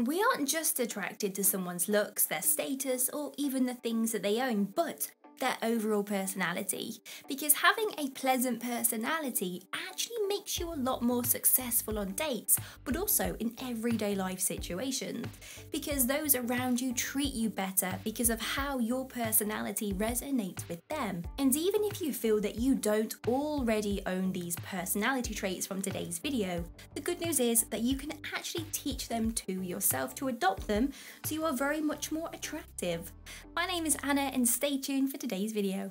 We aren't just attracted to someone's looks, their status, or even the things that they own, but their overall personality. Because having a pleasant personality actually makes you a lot more successful on dates, but also in everyday life situations. Because those around you treat you better because of how your personality resonates with them. And even if you feel that you don't already own these personality traits from today's video, the good news is that you can actually teach them to yourself to adopt them so you are very much more attractive. My name is Anna and stay tuned for today's video.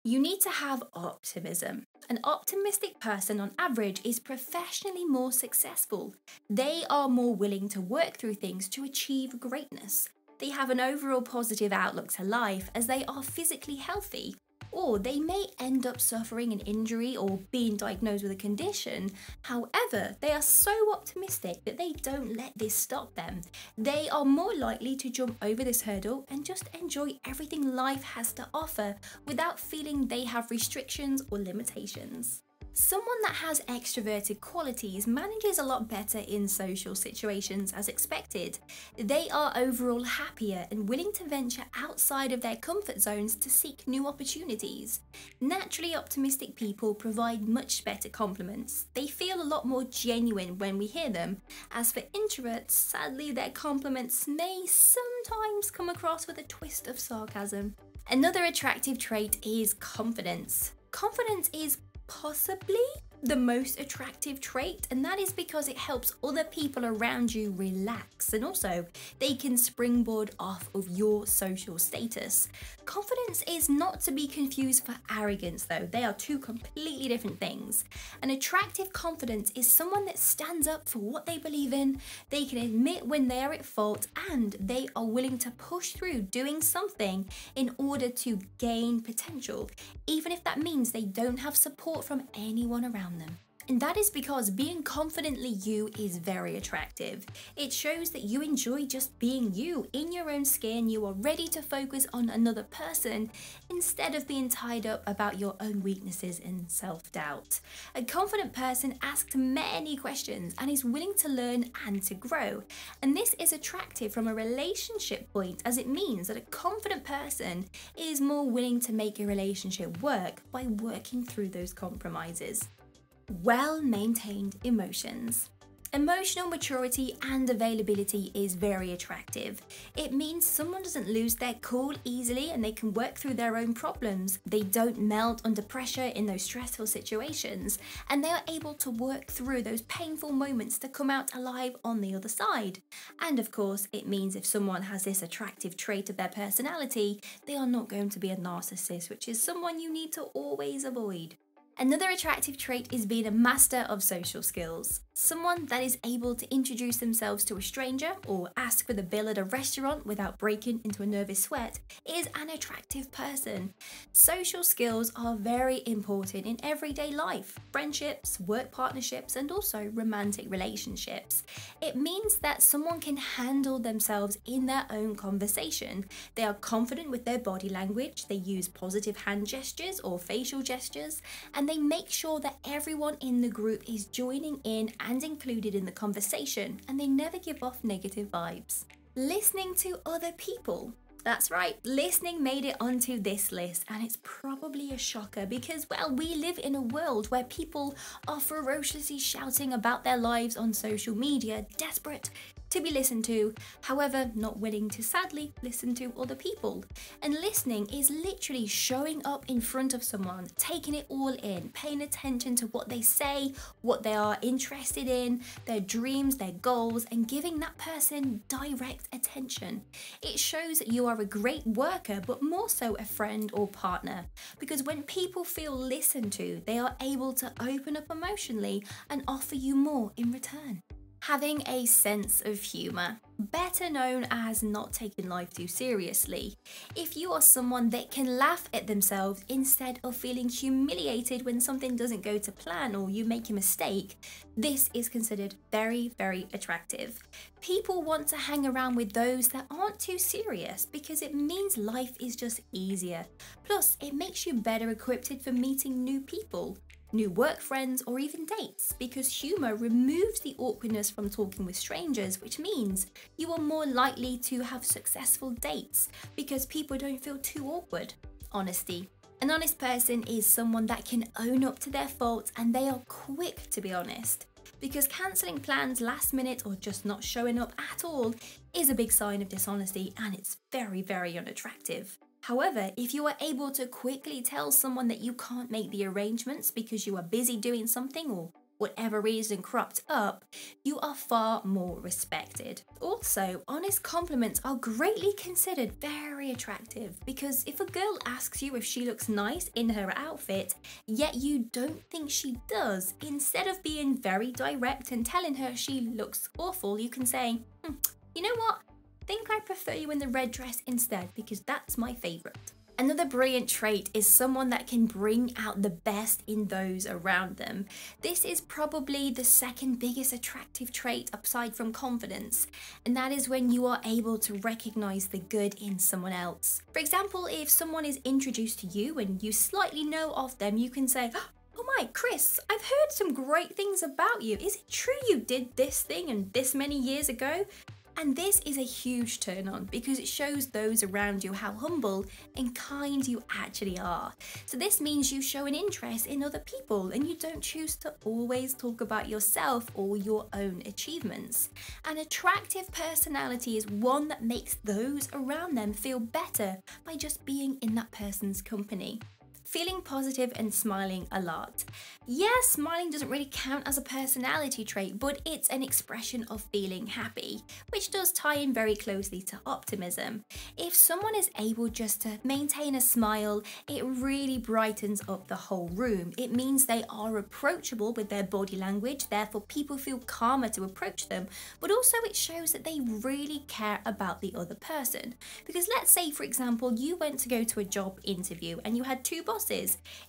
You need to have optimism. An optimistic person on average is professionally more successful. They are more willing to work through things to achieve greatness. They have an overall positive outlook to life as they are physically healthy. Or they may end up suffering an injury or being diagnosed with a condition. However, they are so optimistic that they don't let this stop them. They are more likely to jump over this hurdle and just enjoy everything life has to offer without feeling they have restrictions or limitations. Someone that has extroverted qualities manages a lot better in social situations as expected. They are overall happier and willing to venture outside of their comfort zones to seek new opportunities. Naturally optimistic people provide much better compliments. They feel a lot more genuine when we hear them. As for introverts, sadly their compliments may sometimes come across with a twist of sarcasm. Another attractive trait is confidence. Confidence is possibly the most attractive trait, and that is because it helps other people around you relax, and also they can springboard off of your social status. Confidence is not to be confused for arrogance though, they are two completely different things. An attractive confidence is someone that stands up for what they believe in, they can admit when they are at fault, and they are willing to push through doing something in order to gain potential, even if that means they don't have support from anyone around them. And that is because being confidently you is very attractive. It shows that you enjoy just being you in your own skin. You are ready to focus on another person instead of being tied up about your own weaknesses and self-doubt. A confident person asks many questions and is willing to learn and to grow. And this is attractive from a relationship point, as it means that a confident person is more willing to make a relationship work by working through those compromises. Well-maintained emotions. Emotional maturity and availability is very attractive. It means someone doesn't lose their cool easily and they can work through their own problems. They don't melt under pressure in those stressful situations, and they are able to work through those painful moments to come out alive on the other side. And of course, it means if someone has this attractive trait of their personality, they are not going to be a narcissist, which is someone you need to always avoid. Another attractive trait is being a master of social skills. Someone that is able to introduce themselves to a stranger or ask for the bill at a restaurant without breaking into a nervous sweat is an attractive person. Social skills are very important in everyday life, friendships, work partnerships, and also romantic relationships. It means that someone can handle themselves in their own conversation. They are confident with their body language, they use positive hand gestures or facial gestures, and they make sure that everyone in the group is joining in and included in the conversation, and they never give off negative vibes. Listening to other people. That's right, listening made it onto this list, and it's probably a shocker because, well, we live in a world where people are ferociously shouting about their lives on social media, desperate to be listened to, however, not willing to sadly listen to other people. And listening is literally showing up in front of someone, taking it all in, paying attention to what they say, what they are interested in, their dreams, their goals, and giving that person direct attention. It shows that you are a great worker, but more so a friend or partner, because when people feel listened to, they are able to open up emotionally and offer you more in return. Having a sense of humour. better known as not taking life too seriously. If you are someone that can laugh at themselves instead of feeling humiliated when something doesn't go to plan or you make a mistake, this is considered very, very attractive. People want to hang around with those that aren't too serious because it means life is just easier. Plus, it makes you better equipped for meeting new people, new work friends, or even dates, because humor removes the awkwardness from talking with strangers, which means you are more likely to have successful dates because people don't feel too awkward. Honesty. An honest person is someone that can own up to their faults, and they are quick to be honest. Because cancelling plans last minute or just not showing up at all is a big sign of dishonesty, and it's very, very unattractive. However, if you are able to quickly tell someone that you can't make the arrangements because you are busy doing something or whatever reason cropped up, you are far more respected. Also, honest compliments are greatly considered very attractive because if a girl asks you if she looks nice in her outfit, yet you don't think she does, instead of being very direct and telling her she looks awful, you can say, you know what? Think I prefer you in the red dress instead because that's my favourite. Another brilliant trait is someone that can bring out the best in those around them. This is probably the second biggest attractive trait aside from confidence, and that is when you are able to recognize the good in someone else. For example, if someone is introduced to you and you slightly know of them, you can say, "Oh my, Chris, I've heard some great things about you. Is it true you did this thing and this many years ago?" And this is a huge turn on because it shows those around you how humble and kind you actually are. So this means you show an interest in other people and you don't choose to always talk about yourself or your own achievements. An attractive personality is one that makes those around them feel better by just being in that person's company. Feeling positive and smiling a lot. Yes, smiling doesn't really count as a personality trait, but it's an expression of feeling happy, which does tie in very closely to optimism. If someone is able just to maintain a smile, it really brightens up the whole room. It means they are approachable with their body language, therefore people feel calmer to approach them, but also it shows that they really care about the other person. Because let's say, for example, you went to go to a job interview and you had two bosses.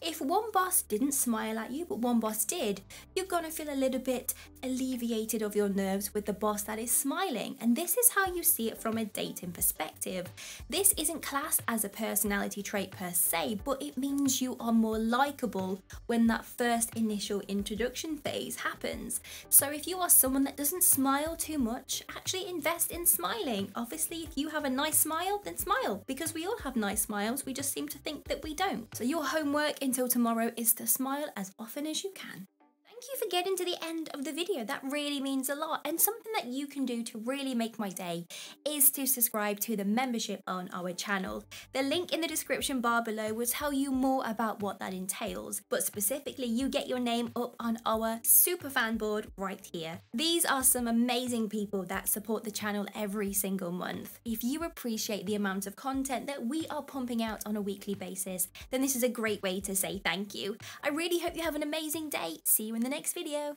If one boss didn't smile at you but one boss did, you're gonna feel a little bit alleviated of your nerves with the boss that is smiling, and this is how you see it from a dating perspective. This isn't classed as a personality trait per se, but it means you are more likable when that first initial introduction phase happens. So if you are someone that doesn't smile too much, actually invest in smiling. Obviously, if you have a nice smile, then smile, because we all have nice smiles, we just seem to think that we don't. So your homework until tomorrow is to smile as often as you can. Thank you for getting to the end of the video. That really means a lot, and something that you can do to really make my day is to subscribe to the membership on our channel. The link in the description bar below will tell you more about what that entails, but specifically you get your name up on our super fan board right here. These are some amazing people that support the channel every single month. If you appreciate the amount of content that we are pumping out on a weekly basis, then this is a great way to say thank you. I really hope you have an amazing day. See you in the next video.